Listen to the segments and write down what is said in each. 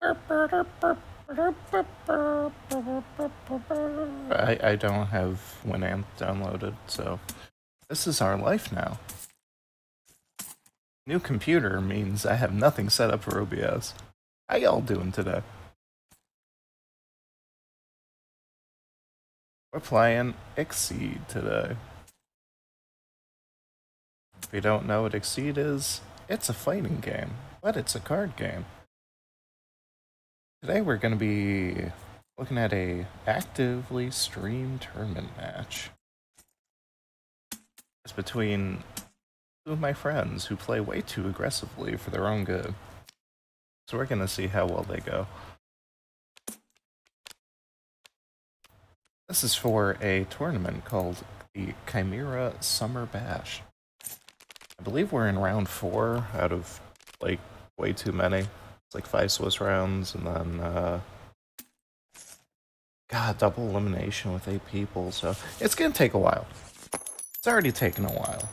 I don't have Winamp downloaded, so this is our life now. New computer means I have nothing set up for OBS. How y'all doing today? We're playing Exceed today. If you don't know what Exceed is, it's a fighting game, but it's a card game. Today we're going to be looking at a actively streamed tournament match. It's between two of my friends who play way too aggressively for their own good. So we're going to see how well they go. This is for a tournament called the Chimera Summer Bash. I believe we're in round 4 out of, like, way too many. It's like 5 Swiss rounds, and then, God, double elimination with 8 people, so it's gonna take a while. It's already taken a while.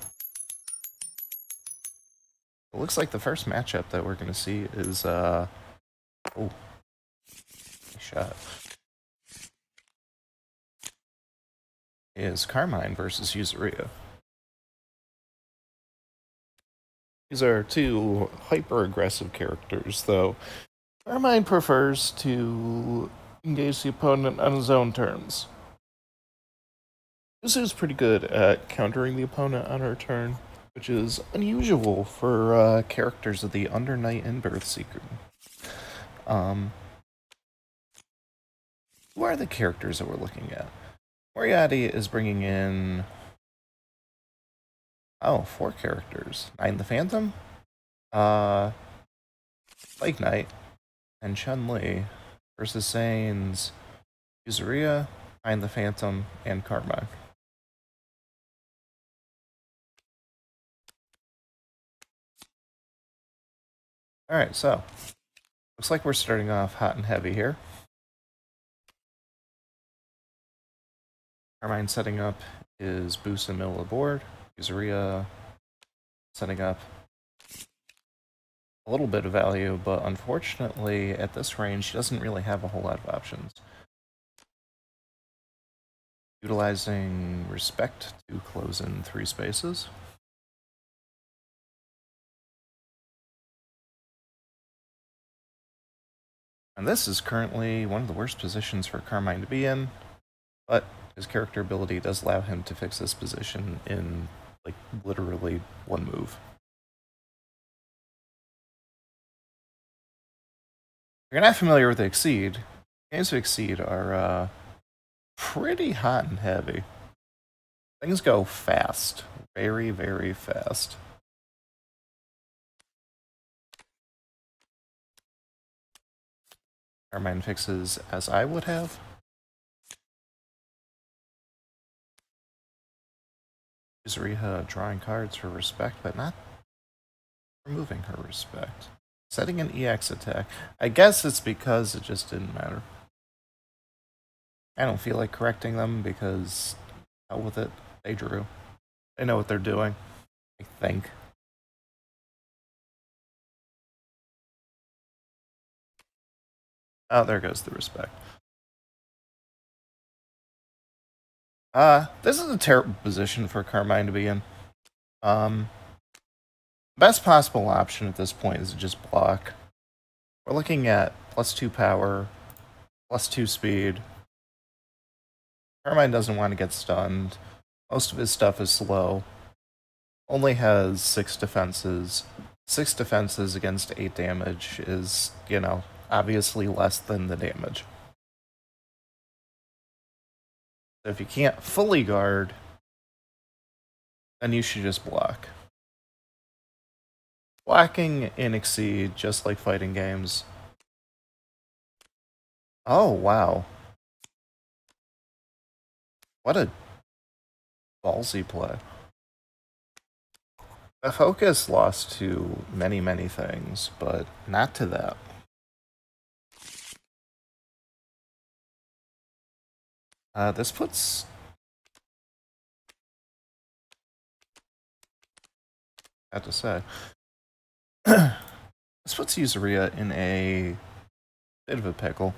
It looks like the first matchup that we're gonna see is, oh, nice shot. Is Carmine versus Yuzu. These are two hyper-aggressive characters, though Carmine prefers to engage the opponent on his own terms. Yuzu's pretty good at countering the opponent on her turn, which is unusual for characters of the Undernight and Birthseeker. Who are the characters that we're looking at? Moriatti is bringing in... Oh, 4 characters. Zain the Phantom, Lake Knight, and Chun-Li versus Zain's Yuzu, Zain the Phantom, and Carmine. Alright, so looks like we're starting off hot and heavy here. Carmine setting up his boost in the middle of the board. Yuzu setting up a little bit of value, but unfortunately at this range she doesn't really have a whole lot of options. Utilizing Respect to close in 3 spaces. And this is currently one of the worst positions for Carmine to be in, but his character ability does allow him to fix this position in, like, literally 1 move. If you're not familiar with Exceed, games of Exceed are pretty hot and heavy. Things go fast. Very, very fast. Carmine fixes as I would have. Yuzu drawing cards for respect, but not removing her respect. Setting an EX attack. I guess it's because it just didn't matter. I don't feel like correcting them because, hell with it, they drew. They know what they're doing, I think. Oh, there goes the respect. This is a terrible position for Carmine to be in. Best possible option at this point is to just block. We're looking at +2 power, +2 speed. Carmine doesn't want to get stunned. Most of his stuff is slow. Only has 6 defenses. 6 defenses against 8 damage is, you know, obviously less than the damage. So if you can't fully guard, then you should just block. Blocking in Exceed, just like fighting games. Oh, wow. What a ballsy play. The focus lost to many, many things, but not to that. This puts... I have to say. This puts Yuzu in a Bit of a pickle.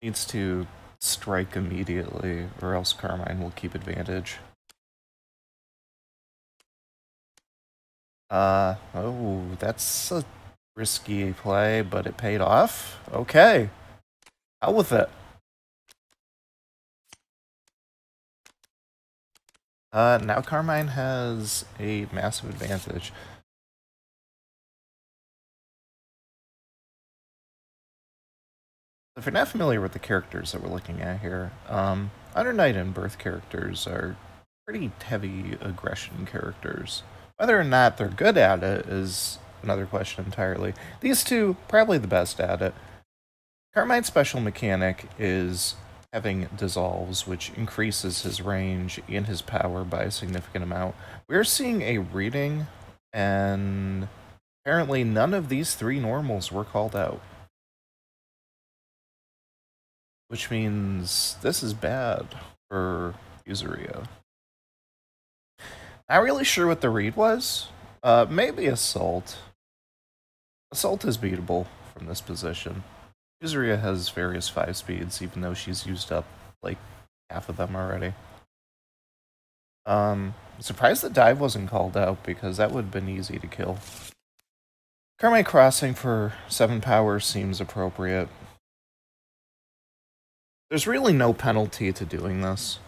Needs to strike immediately, or else Carmine will keep advantage. Oh, that's a risky play, but it paid off. Okay. Out with it. Now Carmine has a massive advantage. If you're not familiar with the characters that we're looking at here, Under Night and Birth characters are pretty heavy aggression characters. Whether or not they're good at it is another question entirely. These two, probably the best at it. Carmine's special mechanic is having dissolves, which increases his range and his power by a significant amount. We're seeing a reading, and apparently none of these three normals were called out. Which means this is bad for Yuzu. Not really sure what the read was. Maybe Assault. Assault is beatable from this position. Yuzu has various 5 speeds, even though she's used up like half of them already. I'm surprised the dive wasn't called out, because that would have been easy to kill. Carmine crossing for 7 power seems appropriate. There's really no penalty to doing this.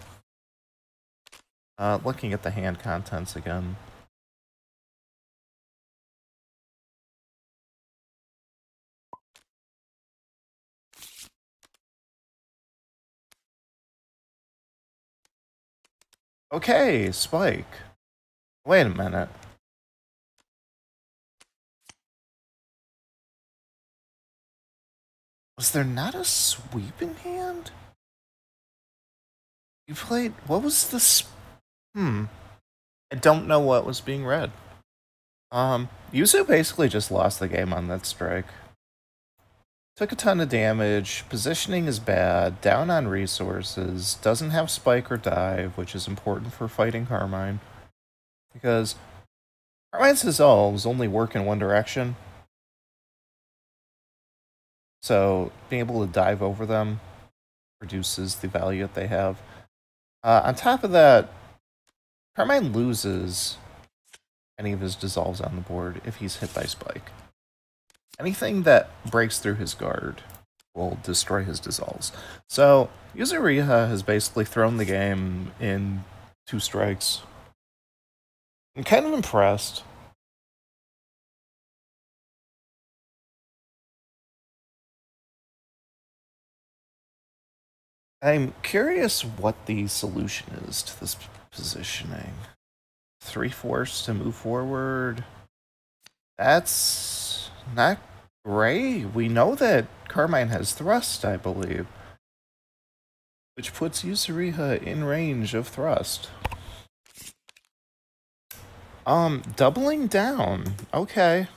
Looking at the hand contents again. Okay, Spike. Wait a minute. Was there not a sweeping hand? You played... What was this? I don't know what was being read. Yuzu basically just lost the game on that strike. Took a ton of damage, positioning is bad, down on resources, doesn't have spike or dive, which is important for fighting Carmine. Because Carmine's dissolves only work in one direction. So being able to dive over them reduces the value that they have. On top of that, Carmine loses any of his dissolves on the board if he's hit by spike. Anything that breaks through his guard will destroy his dissolves. So, Yuzu has basically thrown the game in 2 strikes. I'm kind of impressed. I'm curious what the solution is to this positioning. 3 force to move forward. That's not great. We know that Carmine has thrust, I believe. Which puts Yuzu in range of thrust. Doubling down. Okay.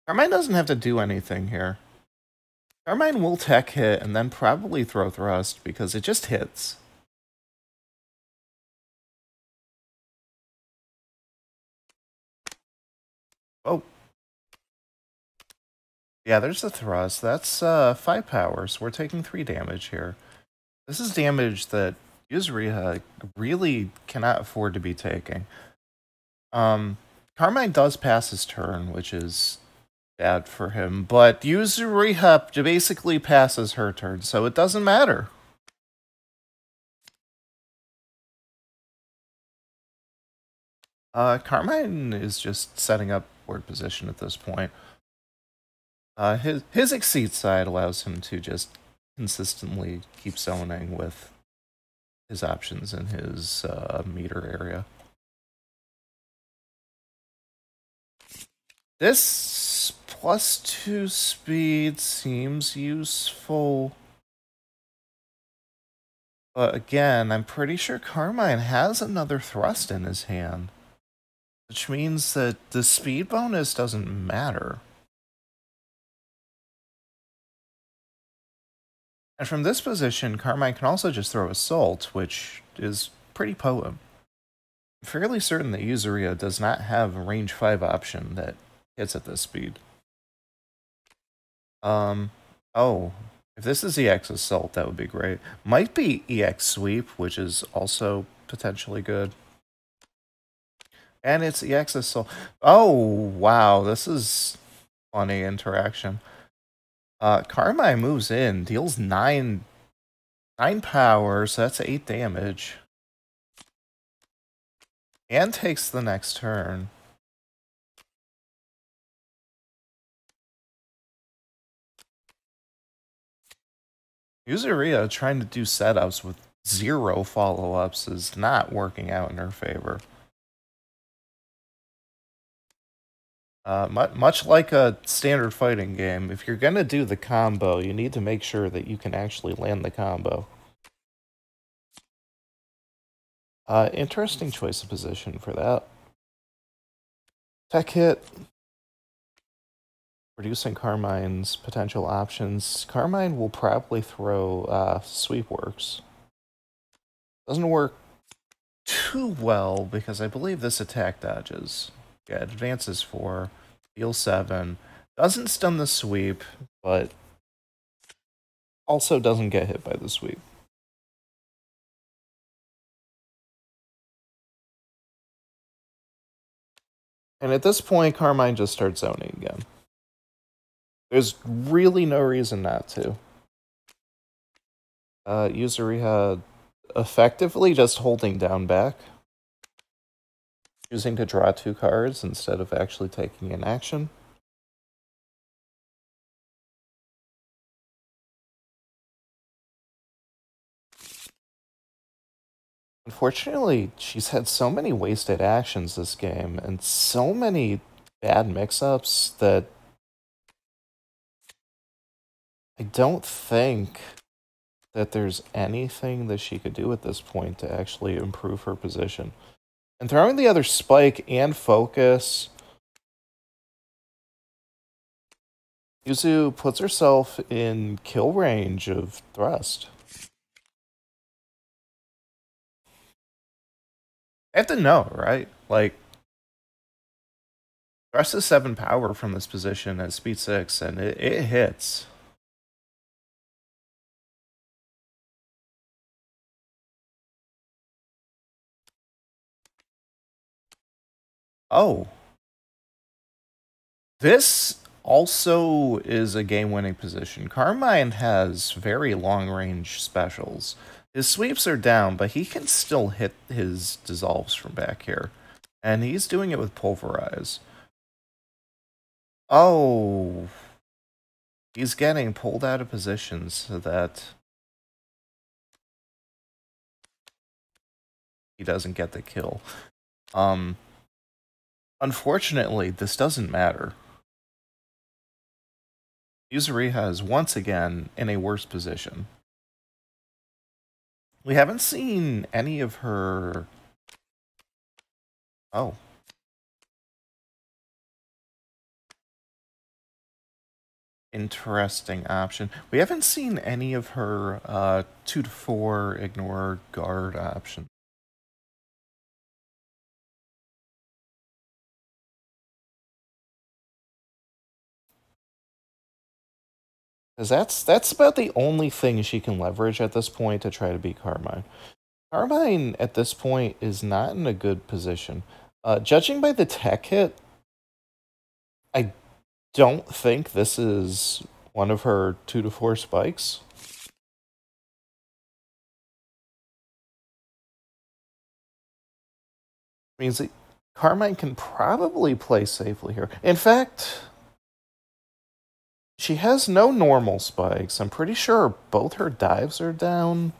Carmine doesn't have to do anything here. Carmine will tech hit and then probably throw thrust because it just hits. Oh. Yeah, there's a thrust. That's 5 power, so we're taking 3 damage here. This is damage that Yuzu really cannot afford to be taking. Carmine does pass his turn, which is bad for him, but Yuzu basically passes her turn, so it doesn't matter. Carmine is just setting up board position at this point. His exceed side allows him to just consistently keep zoning with his options in his meter area. This +2 speed seems useful. But again, I'm pretty sure Carmine has another thrust in his hand. Which means that the speed bonus doesn't matter. And from this position, Carmine can also just throw Assault, which is pretty potent. I'm fairly certain that Yuzu does not have a range 5 option that hits at this speed. Oh, if this is EX Assault, that would be great. Might be EX Sweep, which is also potentially good. And it's EX Assault. Oh, wow, this is funny interaction. Carmine moves in, deals 9 power, so that's 8 damage. And takes the next turn. Yuzu trying to do setups with 0 follow-ups is not working out in her favor. Much like a standard fighting game, if you're gonna do the combo, you need to make sure that you can actually land the combo. Interesting choice of position for that. Tech hit. Reducing Carmine's potential options. Carmine will probably throw Sweepworks. Doesn't work too well because I believe this attack dodges. Yeah, it advances 4, deals 7. Doesn't stun the sweep, but also doesn't get hit by the sweep. And at this point, Carmine just starts zoning again. There's really no reason not to. Yuzu effectively just holding down back. Choosing to draw 2 cards instead of actually taking an action. Unfortunately, she's had so many wasted actions this game, and so many bad mix-ups that I don't think that there's anything that she could do at this point to actually improve her position. And throwing the other spike and focus, Yuzu puts herself in kill range of thrust. I have to know, right? Like, thrust is 7 power from this position at speed 6, and it hits. Oh. This also is a game-winning position. Carmine has very long-range specials. His sweeps are down, but he can still hit his dissolves from back here. And he's doing it with Pulverize. Oh. He's getting pulled out of position so that he doesn't get the kill. Unfortunately, this doesn't matter. Yuzu is once again in a worse position. We haven't seen any of her... Oh. Interesting option. We haven't seen any of her 2 to 4 ignore guard options. Because that's about the only thing she can leverage at this point to try to beat Carmine. Carmine, at this point, is not in a good position. Judging by the tech hit, I don't think this is one of her 2 to 4 spikes. Means that Carmine can probably play safely here. In fact, she has no normal spikes. I'm pretty sure both her dives are down.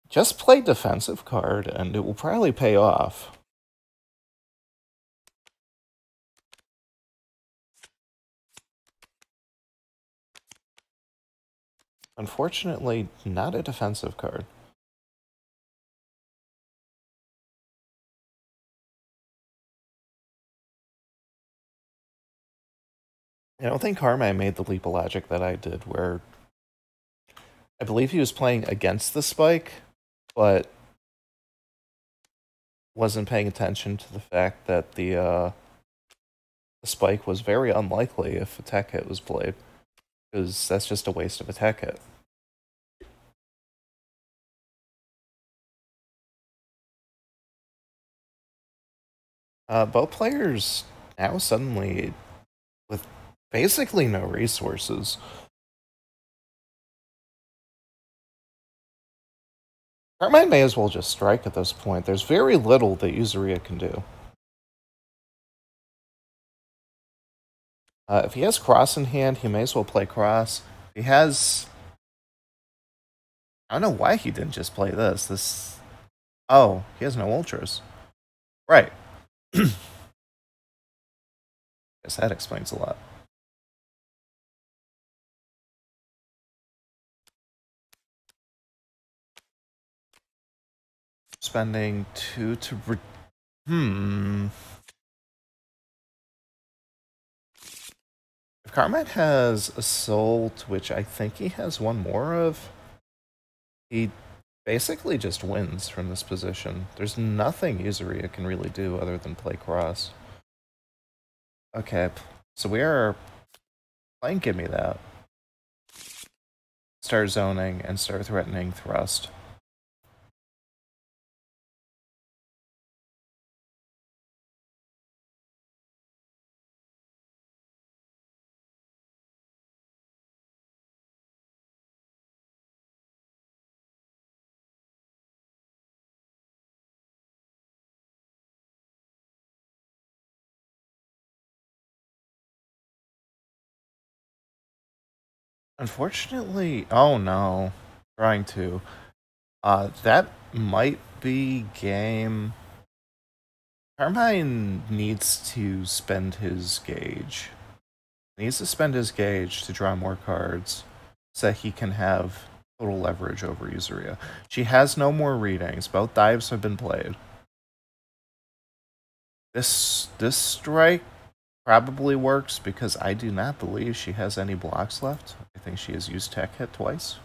Just play defensive card, and it will probably pay off. Unfortunately, not a defensive card. I don't think Carmine made the leap of logic that I did, where I believe he was playing against the spike, but wasn't paying attention to the fact that the the spike was very unlikely if a tech hit was played, because that's just a waste of a tech hit. Both players now suddenly with basically no resources. Carmine may as well just strike at this point. There's very little that Yuzu can do. If he has cross in hand, he may as well play cross. If he has... I don't know why he didn't just play this. Oh, he has no ultras. Right. Guess that explains a lot. Spending 2 to... If Carmine has Assault, which I think he has one more of, he basically just wins from this position. There's nothing Yuzu can really do other than play cross. Okay, so we are playing Give Me That. Start zoning and start threatening thrust. Unfortunately, oh no, trying to. That might be game. Carmine needs to spend his gauge. He needs to spend his gauge to draw more cards so that he can have total leverage over Yuzu. She has no more readings. Both dives have been played. This strike probably works because I do not believe she has any blocks left. I think she has used tech hit twice.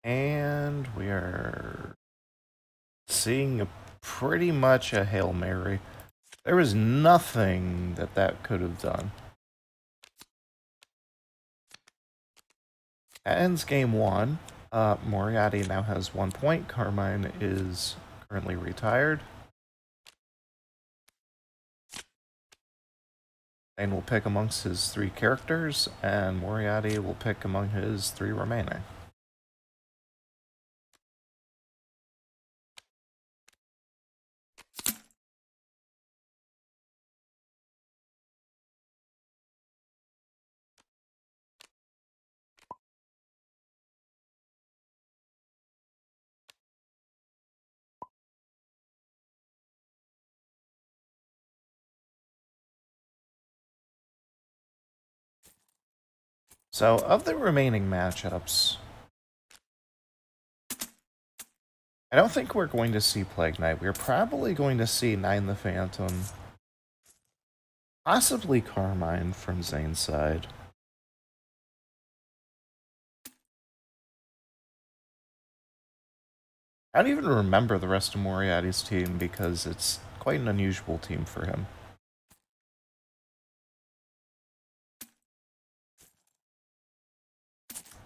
And we are seeing pretty much a Hail Mary. There was nothing that could have done. That ends game 1. Moriatti now has 1 point. Carmine is currently retired. Zain will pick amongst his 3 characters, and Moriatti will pick among his 3 remaining. So, of the remaining matchups, I don't think we're going to see Plague Knight. We're probably going to see Nine the Phantom, possibly Carmine from Zain's side. I don't even remember the rest of Moriatti's team because it's quite an unusual team for him.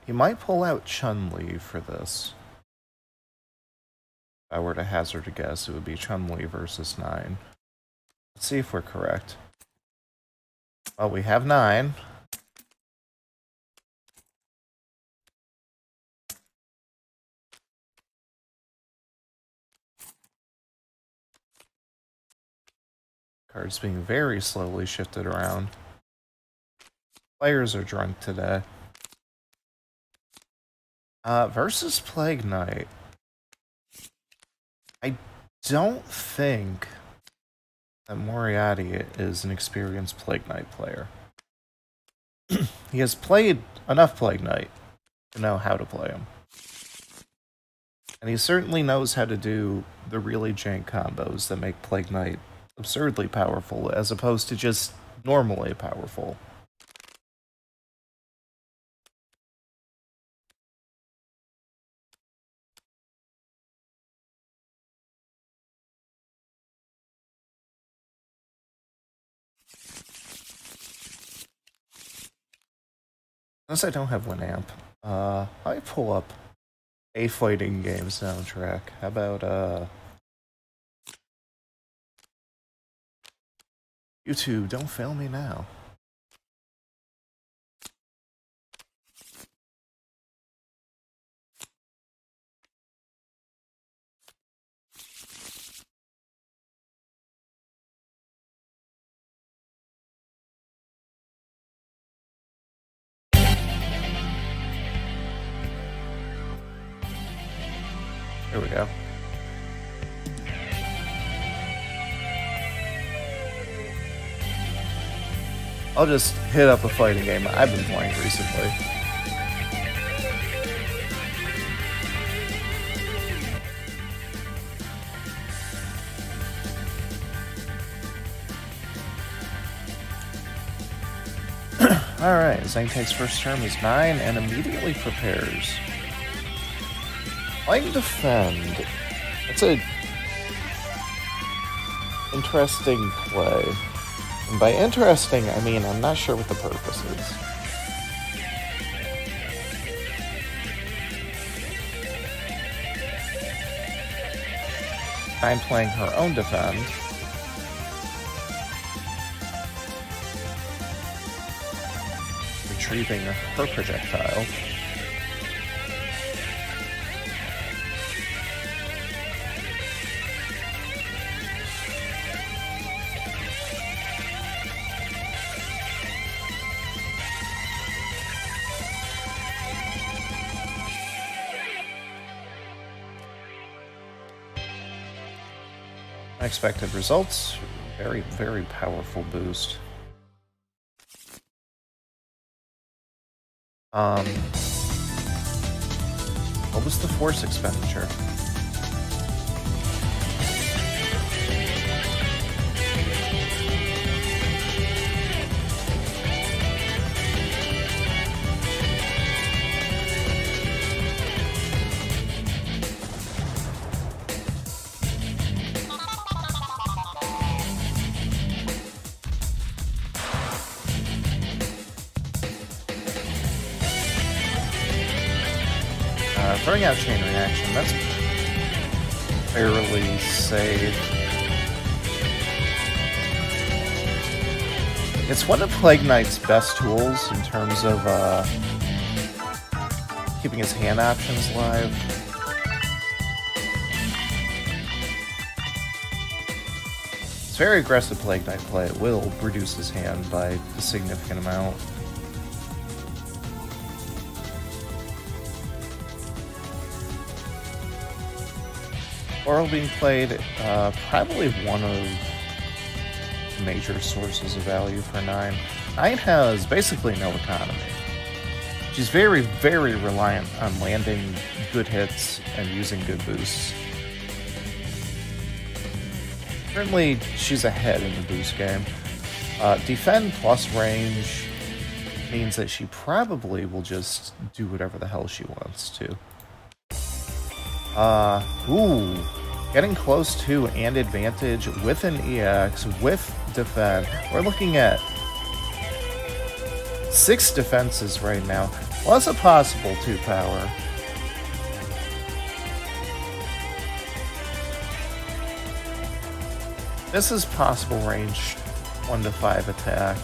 He might pull out Chun-Li for this. If I were to hazard a guess, it would be Chun-Li versus 9. Let's see if we're correct. Well, we have 9. Cards being very slowly shifted around. Players are drunk today. Versus Plague Knight. I don't think that Moriatti is an experienced Plague Knight player. He has played enough Plague Knight to know how to play him. And he certainly knows how to do the really jank combos that make Plague Knight absurdly powerful, as opposed to just normally powerful. Unless I don't have Winamp. I pull up a fighting game soundtrack. How about, YouTube, don't fail me now. Here we go. I'll just hit up a fighting game I've been playing recently. Alright, Zain takes first turn as 9 and immediately prepares. Playing defend. That's a interesting play. And by interesting, I mean I'm not sure what the purpose is. I'm playing her own defend. Retrieving her projectile. Unexpected results. Very, very powerful boost. What was the force expenditure? Throwing out chain reaction, that's fairly safe. It's one of Plague Knight's best tools in terms of keeping his hand options live. It's very aggressive Plague Knight play. It will reduce his hand by a significant amount. Oral being played, probably one of the major sources of value for 9. 9 has basically no economy. She's very, very reliant on landing good hits and using good boosts. Currently, she's ahead in the boost game. Defend plus range means that she probably will just do whatever the hell she wants to. Getting close to and advantage with an EX, with defend. We're looking at 6 defenses right now, plus a possible 2 power. This is possible range 1 to 5 attack.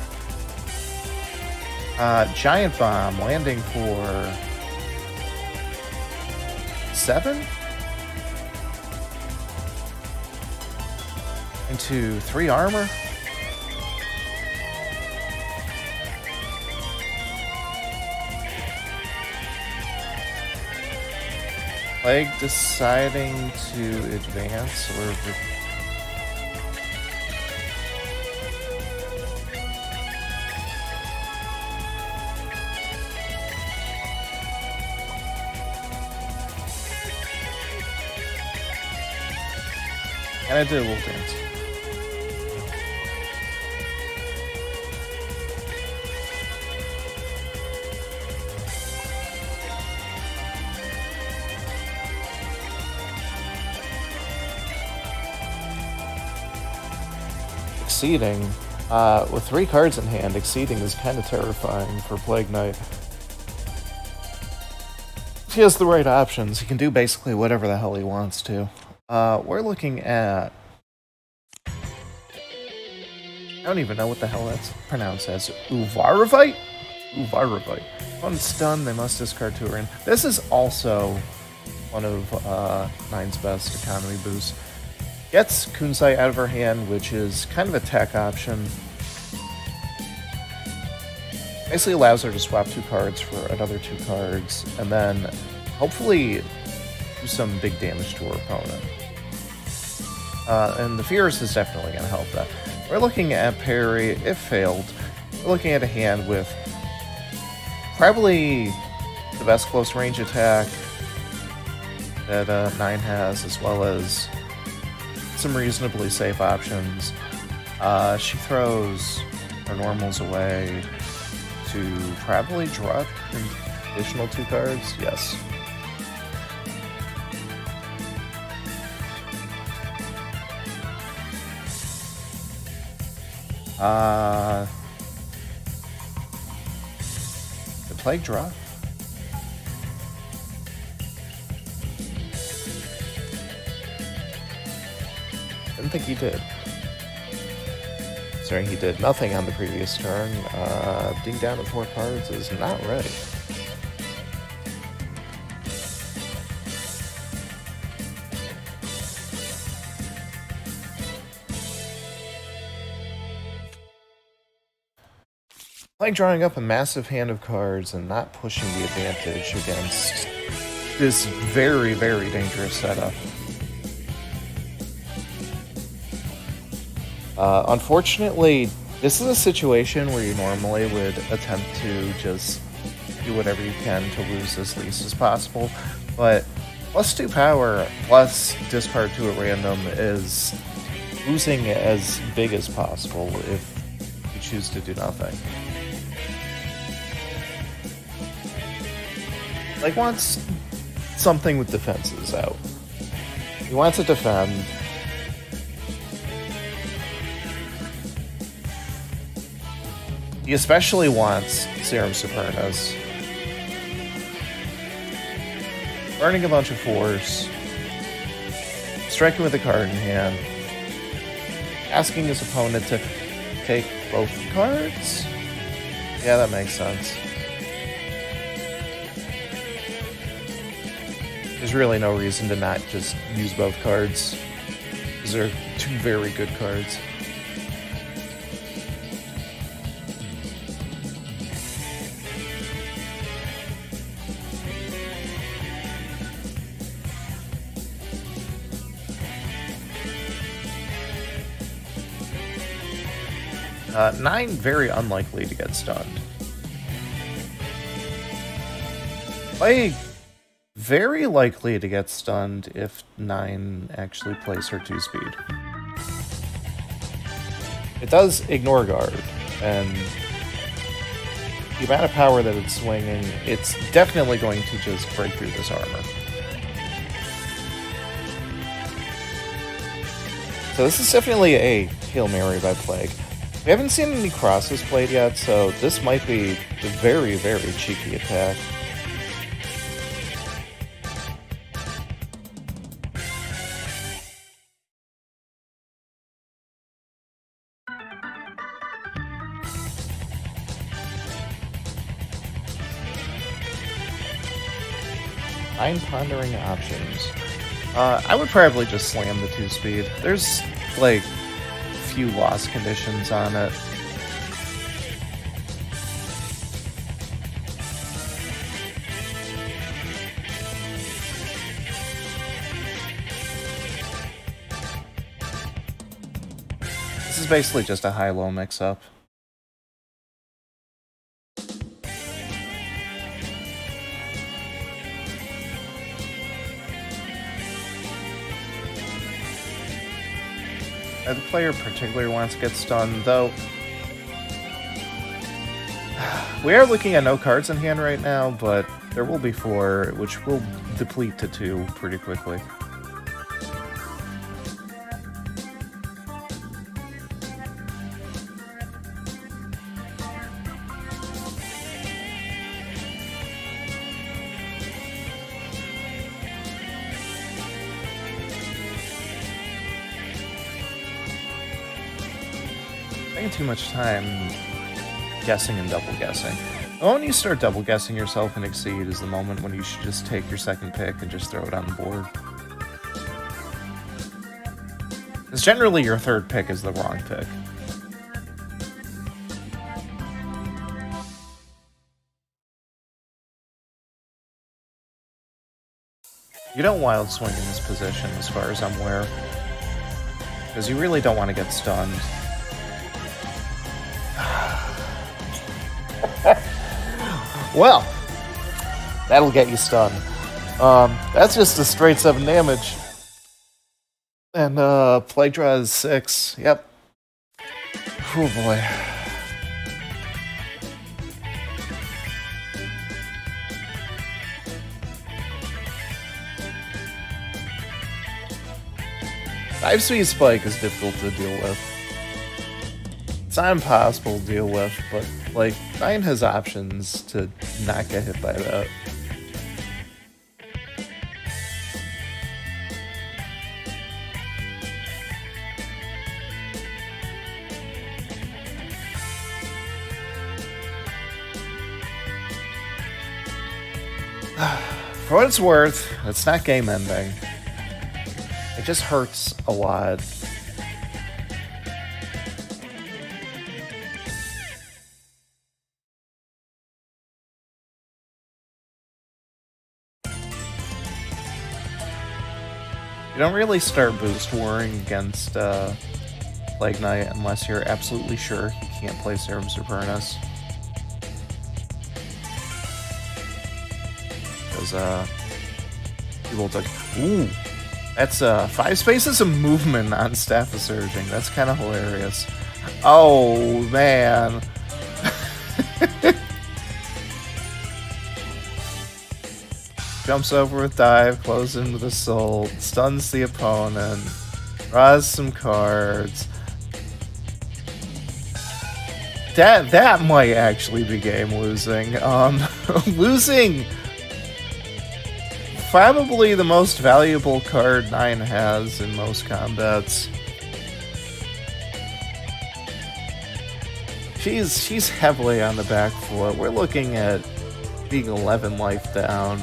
Giant Bomb landing for 7? Into 3 armor. Plague deciding to advance or And I did a little dance. Exceeding. With 3 cards in hand, exceeding is kind of terrifying for Plague Knight. If he has the right options, he can do basically whatever the hell he wants to. We're looking at... I don't even know what the hell that's pronounced as. Uvaravite? Uvaravite. Once stunned, they must discard 2 or in. This is also one of Nine's best economy boosts. Gets Kunzai out of her hand, which is kind of a tech option. Basically allows her to swap 2 cards for another 2 cards, and then hopefully do some big damage to her opponent. And the Fierce is definitely going to help that. We're looking at parry. If failed, we're looking at a hand with probably the best close range attack that Nine has, as well as some reasonably safe options. She throws her normals away to probably draw an additional 2 cards. Yes. The Plague draw? Didn't think he did. Considering he did nothing on the previous turn, being down to 4 cards is not ready. Like drawing up a massive hand of cards and not pushing the advantage against this very, very dangerous setup. Unfortunately, this is a situation where you normally would attempt to just do whatever you can to lose as least as possible, but +2 power plus discard to a random is losing as big as possible if you choose to do nothing. Like, wants something with defenses out. He wants to defend. He especially wants Serum Supernus. Burning a bunch of force. Striking with a card in hand. Asking his opponent to take both cards? Yeah, that makes sense. There's really no reason to not just use both cards, because they're 2 very good cards. Nine, very unlikely to get stunned. Plague, very likely to get stunned if 9 actually plays her 2-speed. It does ignore guard, and the amount of power that it's swinging, it's definitely going to just break through this armor. So this is definitely a Hail Mary by Plague. We haven't seen any crosses played yet, so this might be a very, very cheeky attack. I'm pondering options. I would probably just slam the 2-speed. There's, like, few loss conditions on it. This is basically just a high-low mix-up. The player particularly wants to get stunned, though. We are looking at no cards in hand right now, but there will be 4, which will deplete to 2 pretty quickly. Taking too much time guessing and double guessing. The moment you start double guessing yourself and exceed is the moment when you should just take your second pick and just throw it on the board. Because generally your third pick is the wrong pick. You don't wild swing in this position as far as I'm aware. Because you really don't want to get stunned. Well, that'll get you stunned. That's just a straight 7 damage. And plague draw is 6. Yep. Oh boy. Five speed spike is difficult to deal with. It's not impossible to deal with, but like Zain has options to not get hit by that. For what it's worth, it's not game ending. It just hurts a lot. You don't really start boost warring against Plague Knight unless you're absolutely sure he can't play Serum Supernus. Because people took. Ooh! That's 5 spaces of movement on Staff of Surging. That's kind of hilarious. Oh, man. Jumps over with dive, closes into the soul, stuns the opponent, draws some cards. That might actually be game losing. Losing probably the most valuable card Zain has in most combats. She's heavily on the back foot. We're looking at being 11 life down.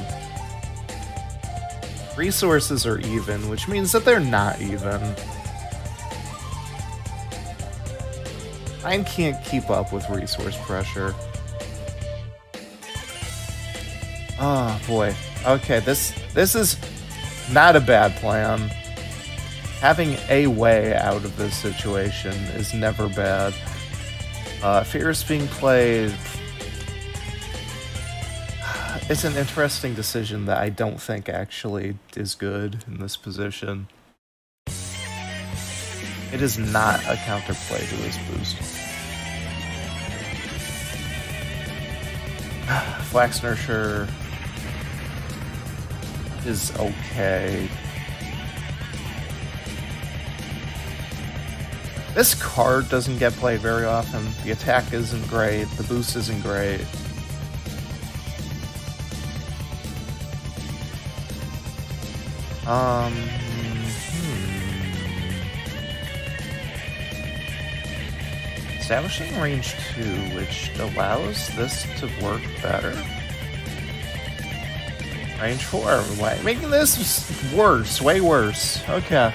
Resources are even, which means that they're not even. Zain can't keep up with resource pressure. Oh boy. Okay, this is not a bad plan. Having a way out of this situation is never bad. Fierce being played. It's an interesting decision that I don't think actually is good in this position. It is not a counterplay to this boost. Flax Nurture is okay. This card doesn't get played very often. The attack isn't great, the boost isn't great. Establishing range 2, which allows this to work better. Range 4, making this worse, way worse. Okay.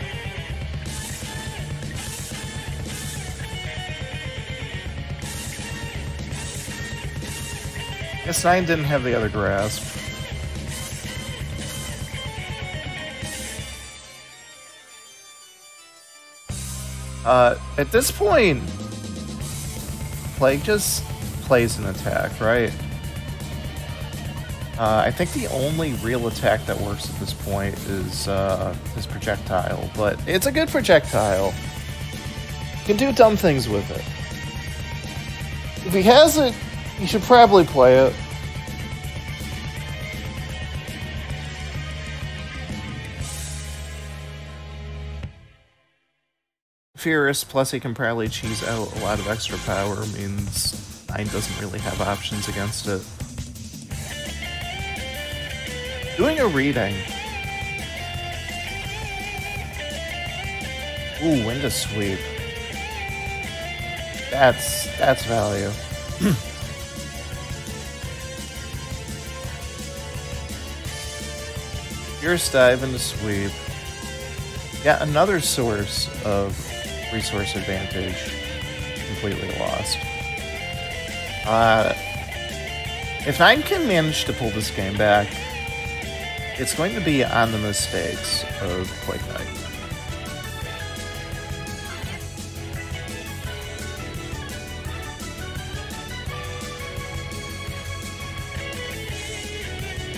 Guess Zain didn't have the other grasp. At this point, Plague just plays an attack, right? I think the only real attack that works at this point is his projectile, but it's a good projectile. Can do dumb things with it. If he has it, you should probably play it. Furious, plus he can probably cheese out a lot of extra power, means Zain doesn't really have options against it. Doing a reading. Ooh, window sweep. That's value. Fierce dive into sweep. Yeah, another source of resource advantage completely lost. If Zain can manage to pull this game back, it's going to be on the mistakes of Plague Knight.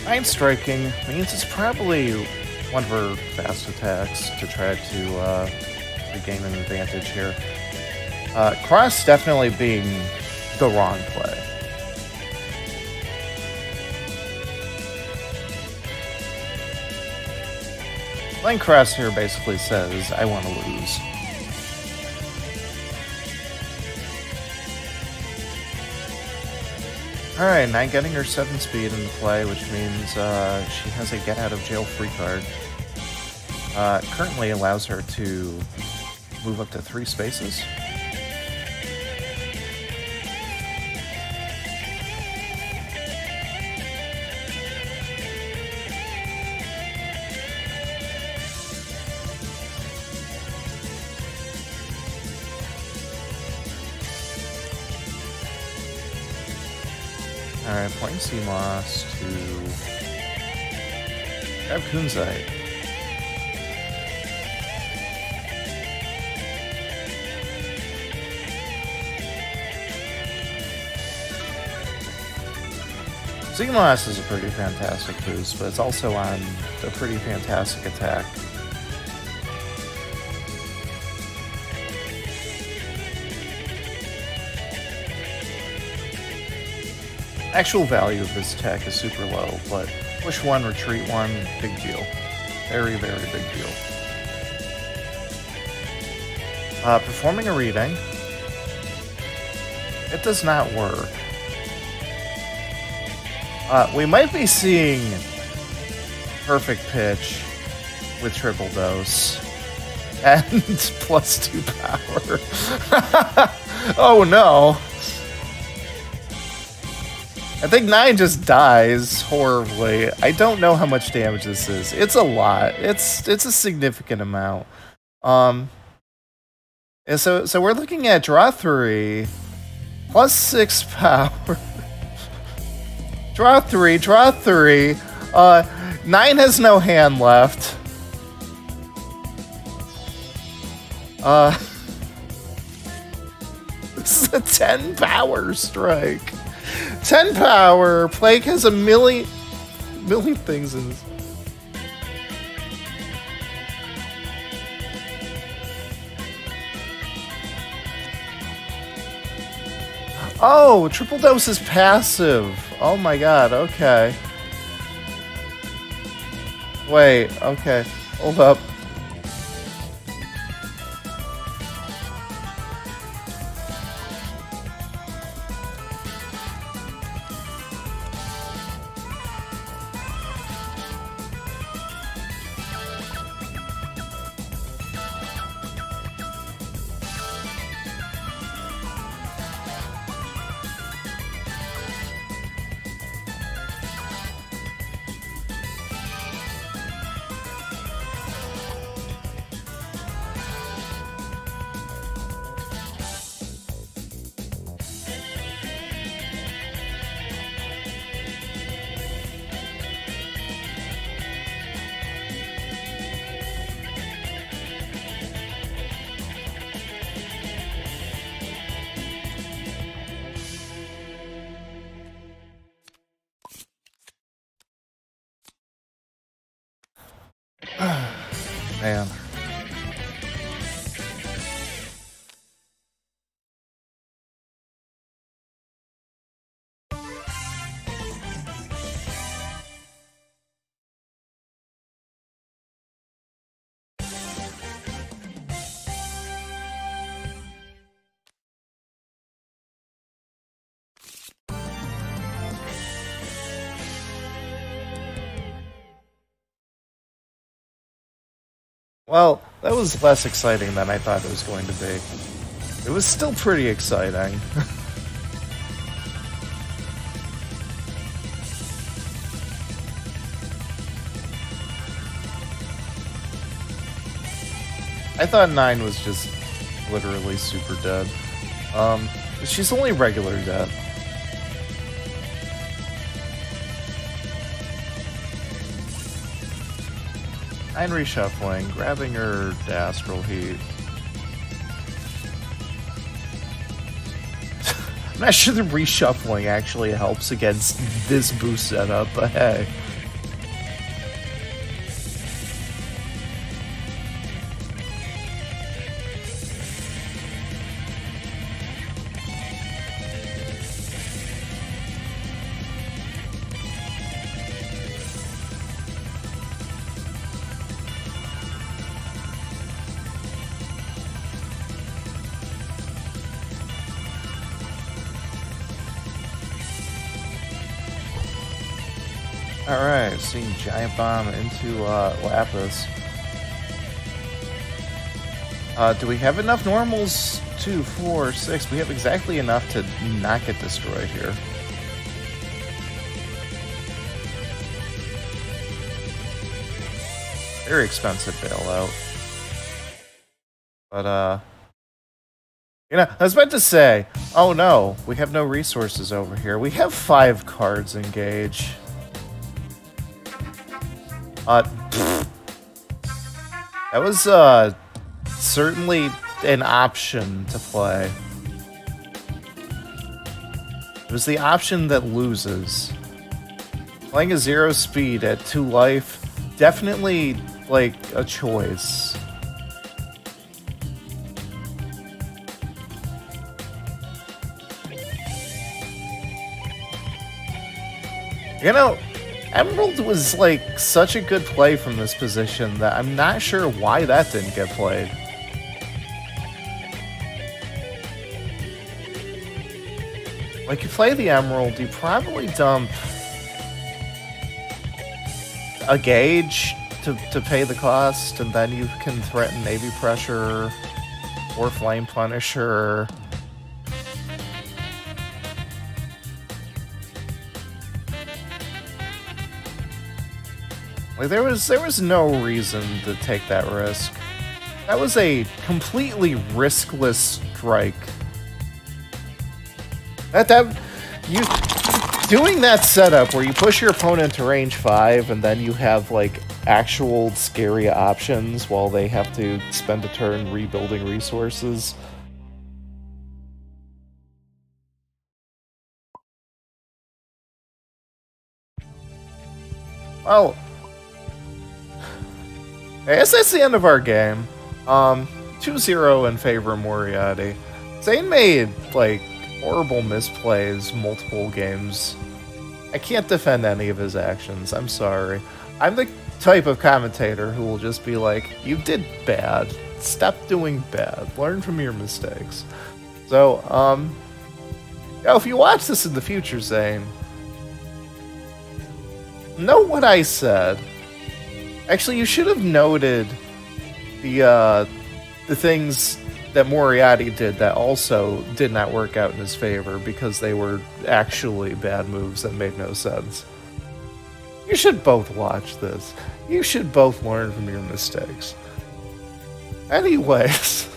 Zain striking means it's probably one of her fast attacks to try to regain an advantage here. Cross definitely being the wrong play. Playing Cross here basically says, I want to lose. Alright, Zain getting her 7 speed into play, which means she has a get out of jail free card. Currently allows her to move up to 3 spaces. Alright, playing CMOS to grab Kunzite. CMOS is a pretty fantastic boost, but it's also on a pretty fantastic attack. Actual value of this attack is super low, but push 1, retreat 1, big deal. Very, very big deal. Performing a reading. It does not work. We might be seeing perfect pitch with triple dose and plus 2 power. Oh no. I think Zain just dies horribly. I don't know how much damage this is. It's a lot. It's a significant amount. And so we're looking at draw 3 plus 6 power. Draw 3. Zain has no hand left. This is a 10 power strike. 10 power. Plague has a million things in this. Oh, triple dose is passive. Oh my god, okay. Wait, okay. Hold up. Man. Well, that was less exciting than I thought it was going to be. It was still pretty exciting. I thought 9 was just literally super dead. She's only regular dead. And reshuffling, grabbing her astral heat. I'm not sure the reshuffling actually helps against this boost setup, but hey. Alright, seeing Giant Bomb into Lapis. Do we have enough normals? 2, 4, 6. We have exactly enough to not get destroyed here. Very expensive bailout. But, you know, I was about to say, oh no, we have no resources over here. We have 5 cards engaged. That was, certainly an option to play. It was the option that loses. Playing a 0 speed at 2 life, definitely, like, a choice. You know, Emerald was, like, such a good play from this position that I'm not sure why that didn't get played. Like, you play the Emerald, you probably dump a gauge to pay the cost, and then you can threaten Navy Pressure or Flame Punisher. Like, there was no reason to take that risk. That was a completely riskless strike. Doing that setup where you push your opponent to range 5 and then you have, like, actual scary options while they have to spend a turn rebuilding resources. Well, I guess that's the end of our game. 2-0 in favor of Moriatti. Zain made, like, horrible misplays multiple games. I can't defend any of his actions, I'm sorry. I'm the type of commentator who will just be like, you did bad. Stop doing bad. Learn from your mistakes. So, if you watch this in the future, Zain, know what I said. Actually, you should have noted the things that Moriatti did that also did not work out in his favor because they were actually bad moves that made no sense. You should both watch this. You should both learn from your mistakes. Anyways,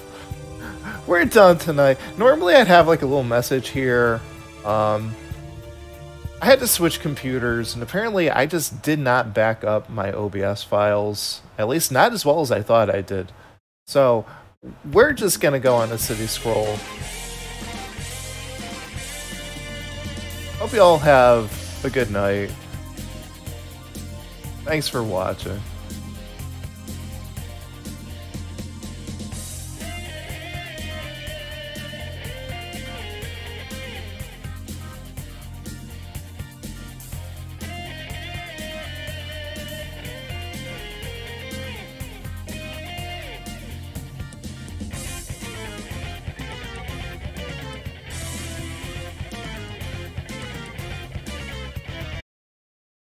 we're done tonight. Normally I'd have like a little message here. I had to switch computers, and apparently I just did not back up my OBS files. At least not as well as I thought I did. So, we're just gonna go on a city scroll. Hope you all have a good night. Thanks for watching.